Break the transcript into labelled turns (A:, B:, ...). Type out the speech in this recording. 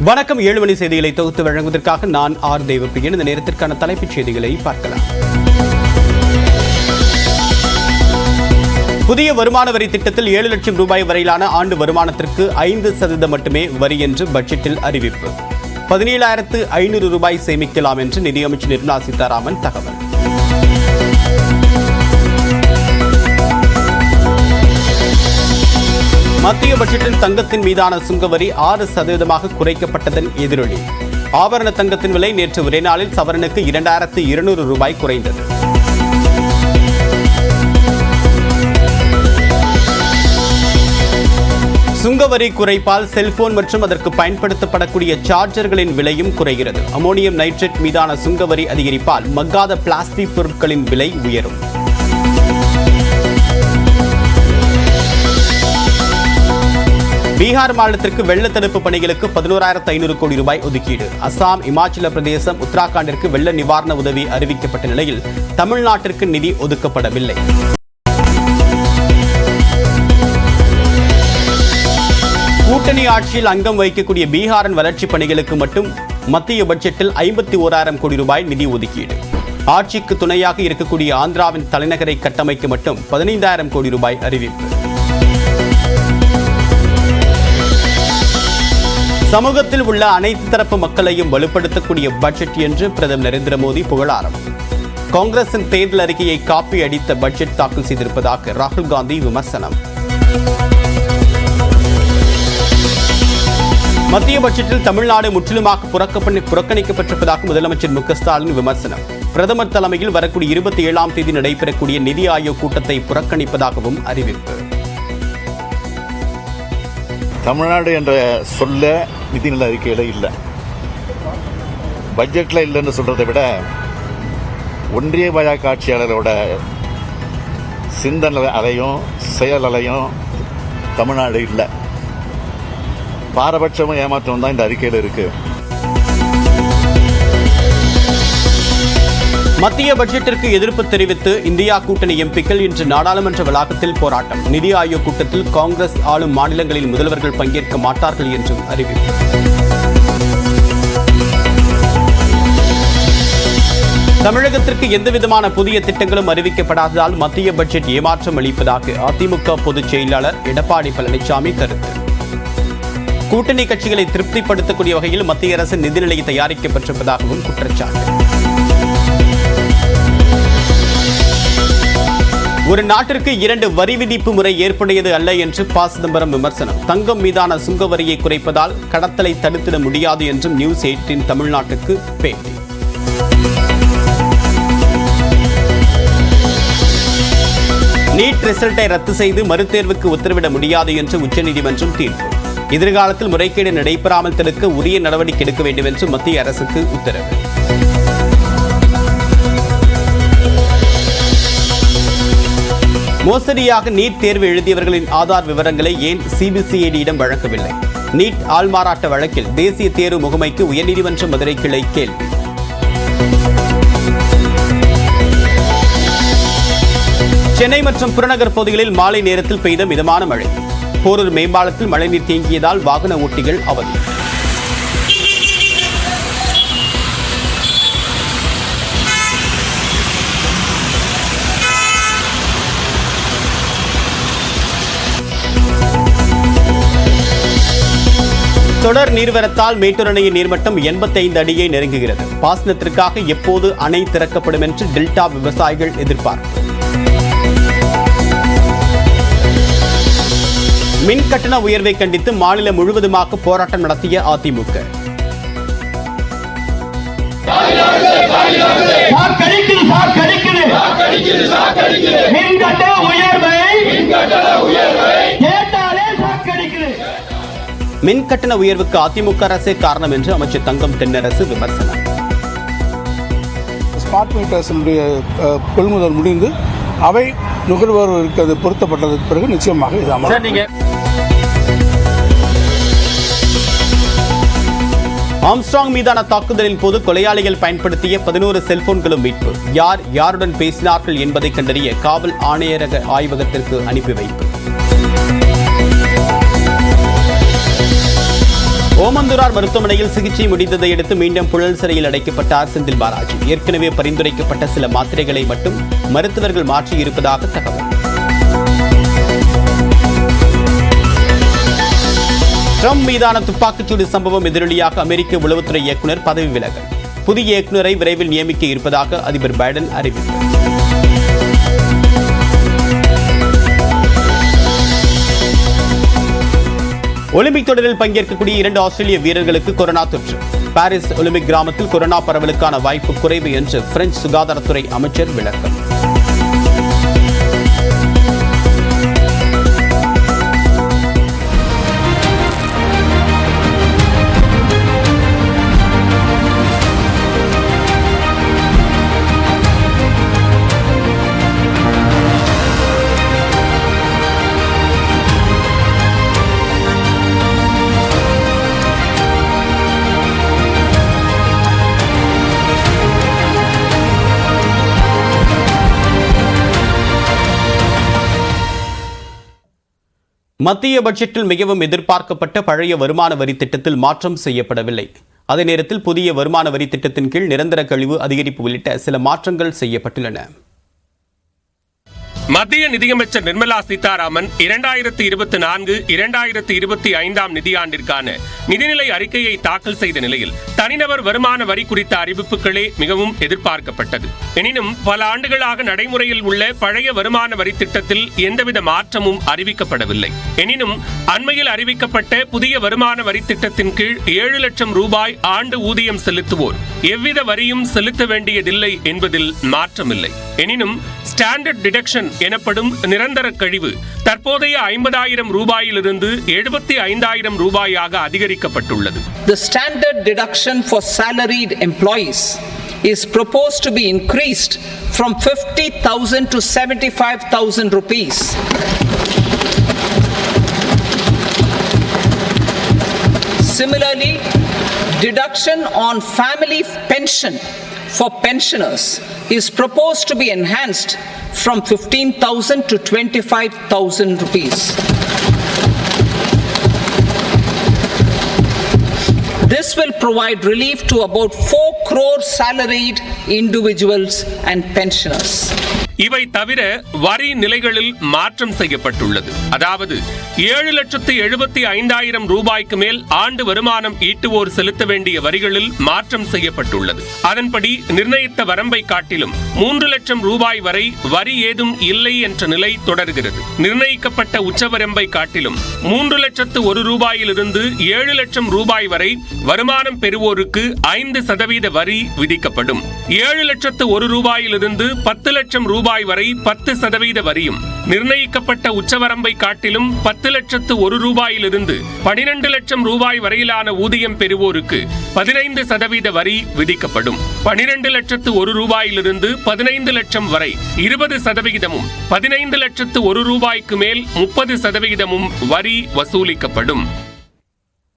A: வணக்கம். 7 மணி செய்திகளை தொகுத்து வழங்குவதற்காக நான் ஆர் தேவப்பிரியன். இந்த நேரத்திற்கான தலைப்புச் செய்திகளை பார்க்கலாம். புதிய வருமான வரி திட்டத்தில் 7 லட்சம் ரூபாய் வரையிலான ஆண்டு வருமானத்திற்கு 5% மட்டுமே வரி என்று பட்ஜெட்டில் அறிவிப்பு. 17,500 ரூபாய் சேமிக்கலாம் என்று நிதியமைச்சர் நிர்மலா சீதாராமன் தகவல். மத்திய பட்ஜெட்டில் தங்கத்தின் மீதான சுங்கவரி 6% குறைக்கப்பட்டதன் எதிரொலி. ஆபரண தங்கத்தின் விலை நேற்று ஒரே நாளில் சவரனுக்கு 2,200 ரூபாய் குறைந்தது. சுங்கவரி குறைப்பால் செல்போன் மற்றும் அதற்கு பயன்படுத்தப்படக்கூடிய சார்ஜர்களின் விலையும் குறைகிறது. அமோனியம் நைட்ரேட் மீதான சுங்கவரி அதிகரிப்பால் மக்காத பிளாஸ்டிக் பொருட்களின் விலை உயரும். பீகார் மாநிலத்திற்கு வெள்ள தடுப்பு பணிகளுக்கு 11,500 கோடி ரூபாய் ஒதுக்கீடு. அசாம், இமாச்சல பிரதேசம், உத்தராகண்டிற்கு வெள்ள நிவாரண உதவி அறிவிக்கப்பட்ட நிலையில் தமிழ்நாட்டிற்கு நிதி ஒதுக்கப்படவில்லை. கூட்டணி ஆட்சியில் அங்கம் வகிக்கக்கூடிய பீகாரின் வளர்ச்சிப் பணிகளுக்கு மட்டும் மத்திய பட்ஜெட்டில் 51,000 கோடி ரூபாய் நிதி ஒதுக்கீடு. ஆட்சிக்கு துணையாக இருக்கக்கூடிய ஆந்திராவின் தலைநகரை கட்டமைக்க மட்டும் 15,000 கோடி ரூபாய் அறிவிப்பு. சமூகத்தில் உள்ள அனைத்து தரப்பு மக்களையும் வலுப்படுத்தக்கூடிய பட்ஜெட் என்று பிரதமர் நரேந்திர மோடி புகழாரம். காங்கிரசின் தேர்தல் அறிக்கையை காப்பி அடித்த பட்ஜெட் தாக்கல் செய்திருப்பதாக ராகுல் காந்தி விமர்சனம். மத்திய பட்ஜெட்டில் தமிழ்நாடு முற்றிலுமாக புறக்கணிக்கப்பட்டிருப்பதாக முதலமைச்சர் மு.க.ஸ்டாலின் விமர்சனம். பிரதமர் தலைமையில் வரக்கூடிய 27ஆம் தேதி நடைபெறக்கூடிய நிதி ஆயோக் கூட்டத்தை புறக்கணிப்பதாகவும் அறிவிப்பு.
B: தமிழ்நாடு என்ற சொல்ல நிதிநிலை அறிக்கையில் இல்லை, பட்ஜெட்டில் இல்லைன்னு சொல்கிறத விட ஒன்றிய பாஜக ஆட்சியாளரோட சிந்தனை அலையும் செயல் அலையும் தமிழ்நாடு இல்லை. பாரபட்சமும் ஏமாற்றமும் தான் இந்த அறிக்கையில் இருக்கு.
A: மத்திய பட்ஜெட்டிற்கு எதிர்ப்பு தெரிவித்து இந்தியா கூட்டணி எம்பிக்கள் இன்று நாடாளுமன்ற வளாகத்தில் போராட்டம். நிதி ஆயோக் கூட்டத்தில் காங்கிரஸ் ஆளும் மாநிலங்களில் முதல்வர்கள் பங்கேற்க மாட்டார்கள் என்றும் அறிவிப்பு. தமிழகத்திற்கு எந்தவிதமான புதிய திட்டங்களும் அறிவிக்கப்படாததால் மத்திய பட்ஜெட் ஏமாற்றம் அளிப்பதாக அதிமுக பொதுச் செயலாளர் எடப்பாடி பழனிசாமி கருத்து. கூட்டணி கட்சிகளை திருப்திப்படுத்தக்கூடிய வகையில் மத்திய அரசு நிதிநிலை தயாரிக்கப்பட்டிருப்பதாகவும் குற்றச்சாட்டு. ஒரு நாட்டிற்கு 2 வரி விதிப்பு முறை ஏற்புடையது அல்ல என்று ப. சிதம்பரம் விமர்சனம். தங்கம் மீதான சுங்க வரியை குறைப்பதால் கடத்தலை தடுத்திட முடியாது என்றும் நியூஸ் 18 தமிழ்நாட்டுக்கு பேட்டி. நீட் ரிசல்ட்டை ரத்து செய்து மறுதேர்வுக்கு உத்தரவிட முடியாது என்று உச்சநீதிமன்றம் தீர்ப்பு. எதிர்காலத்தில் முறைகேடு நடைபெறாமல் தடுக்க உரிய நடவடிக்கை எடுக்க வேண்டும் என்று மத்திய அரசுக்கு உத்தரவு. மோசடியாக நீட் தேர்வு எழுதியவர்களின் ஆதார் விவரங்களை ஏன் சிபிசிஐடியிடம் வழங்கவில்லை? நீட் ஆள்மாறாட்ட வழக்கில் தேசிய தேர்வு முகமைக்கு உயர்நீதிமன்ற மதுரை கிளை கேள்வி. சென்னை மற்றும் புறநகர் பகுதிகளில் மாலை நேரத்தில் பெய்த மிதமான மழை. போரூர் மேம்பாலத்தில் மழைநீர் தேங்கியதால் வாகன ஓட்டிகள் அவதி. தொடர் நீர்வரத்தால் மேட்டூர் அணையின் நீர்மட்டம் 85 அடியை நெருங்குகிறது. பாசனத்திற்காக எப்போது அணை திறக்கப்படும் என்று டெல்டா விவசாயிகள் எதிர்பார்ப்பு. மின் கட்டண உயர்வை கண்டித்து மாநிலம் முழுவதுமாக போராட்டம் நடத்திய அதிமுக. மின் கட்டண உயர்வுக்கு அதிமுக அரசே காரணம் என்று அமைச்சர் தங்கம் தென்னரசு விமர்சனம்.
C: ஸ்மார்ட் மீட்டர்ஸினுடைய கொள்முதல் முடிந்து அவை நுகர்வோருக்கு அது பொருத்தப்பட்டதற்கு பிறகு நிச்சயமாக இது அமல்.
A: ஆம்ஸ்ட்ராங் மீதான தாக்குதலின் போது கொலையாளிகள் பயன்படுத்திய 11 செல்போன்களும் மீட்பு. யார் யாருடன் பேசினார்கள் என்பதை கண்டறிய காவல் ஆணையரக ஆய்வகத்திற்கு அனுப்பி வைப்பு. ஓமந்தூரார் மருத்துவமனையில் சிகிச்சை முடிந்ததை அடுத்து மீண்டும் புழல் சிறையில் அடைக்கப்பட்டார் செந்தில் பாலாஜி. ஏற்கனவே பரிந்துரைக்கப்பட்ட சில மாத்திரைகளை மட்டும் மருத்துவர்கள் மாற்றியிருப்பதாக தகவல். ட்ரம்ப் மீதான துப்பாக்கிச்சூடு சம்பவம் எதிரொலியாக அமெரிக்க உளவுத்துறை இயக்குநர் பதவி விலகல். புதிய இயக்குநரை விரைவில் நியமிக்க இருப்பதாக அதிபர் பைடன் அறிவிப்பு. ஒலிம்பிக் தொடரில் பங்கேற்கக்கூடிய 2 ஆஸ்திரேலிய வீரர்களுக்கு கொரோனா தொற்று. பாரிஸ் ஒலிம்பிக் கிராமத்தில் கொரோனா பரவலுக்கான வாய்ப்பு குறைவு என்று பிரெஞ்சு சுகாதாரத்துறை அமைச்சர் விளக்கம். மத்திய பட்ஜெட்டில் மிகவும் எதிர்பார்க்கப்பட்ட பழைய வருமான வரி திட்டத்தில் மாற்றம் செய்யப்படவில்லை. அதே நேரத்தில் புதிய வருமான வரி திட்டத்தின் கீழ் நிரந்தர கழிவு அதிகரிப்பு உள்ளிட்ட சில மாற்றங்கள் செய்யப்பட்டுள்ளன.
D: மத்திய நிதியமைச்சர் நிர்மலா சீதாராமன் 2024-2025 நிதியாண்டிற்கான நிதிநிலை அறிக்கையை தாக்கல் செய்த நிலையில் தனிநபர் வருமான வரி குறித்த அறிவிப்புகளே மிகவும் எதிர்பார்க்கப்பட்டது. எனினும் பல ஆண்டுகளாக நடைமுறையில் உள்ள பழைய வருமான வரி திட்டத்தில் எந்தவித மாற்றமும் அறிவிக்கப்படவில்லை. எனினும் அண்மையில் அறிவிக்கப்பட்ட புதிய வருமான வரி திட்டத்தின் கீழ் 7 லட்சம் ரூபாய் ஆண்டு ஊதியம் செலுத்துவோர் எவ்வித வரியும் செலுத்த வேண்டியதில்லை என்பதில் மாற்றமில்லை. எனினும் ஸ்டாண்டர்ட் டிடக்ஷன் எனப்படும் நிரந்தர கழிவு தற்போதைய 50,000 ரூபாயிலிருந்து 75,000 ரூபாயாக அதிகரிக்கப்பட்டுள்ளது.
E: The standard deduction for salaried employees is proposed to be increased from 50,000 to 75,000 rupees. Similarly, deduction on family pension for pensioners is proposed to be enhanced from 15,000 to 25,000 rupees. This will provide relief to about 4 crore salaried individuals and pensioners.
D: இவை தவிர வரி நிலைகளில் மாற்றம் செய்யப்பட்டுள்ளது. அதாவது 7,75,000 ரூபாய்க்கு மேல் ஆண்டு வருமானம் ஈட்டுவோர் செலுத்த வேண்டிய வரிகளில் மாற்றம் செய்யப்பட்டுள்ளது. அதன்படி நிர்ணயித்த வரம்பை காட்டிலும் 3 லட்சம் ரூபாய் வரை வரி ஏதும் இல்லை என்ற நிலை தொடர்கிறது. நிர்ணயிக்கப்பட்ட உச்சவரம்பை காட்டிலும் 3,01,000 ரூபாயிலிருந்து 7 லட்சம் ரூபாய் வரை வருமானம் பெறுவோருக்கு 5% வரி விதிக்கப்படும். 7,01,000 ரூபாயிலிருந்து 10 லட்சம் ரூபாய் வரை 10% வரியும், நிர்ணயிக்கப்பட்ட உச்சவரம்பை காட்டிலும் 10,01,000 ரூபாயிலிருந்து 12 லட்சம் ரூபாய் வரையிலான ஊதியம் பெறுவோருக்கு 15% வரி விதிக்கப்படும். 12,01,000 ரூபாயிலிருந்து 15 லட்சம் வரை 20%, 15,01,000 ரூபாய்க்கு மேல் 30% வரி வசூலிக்கப்படும்.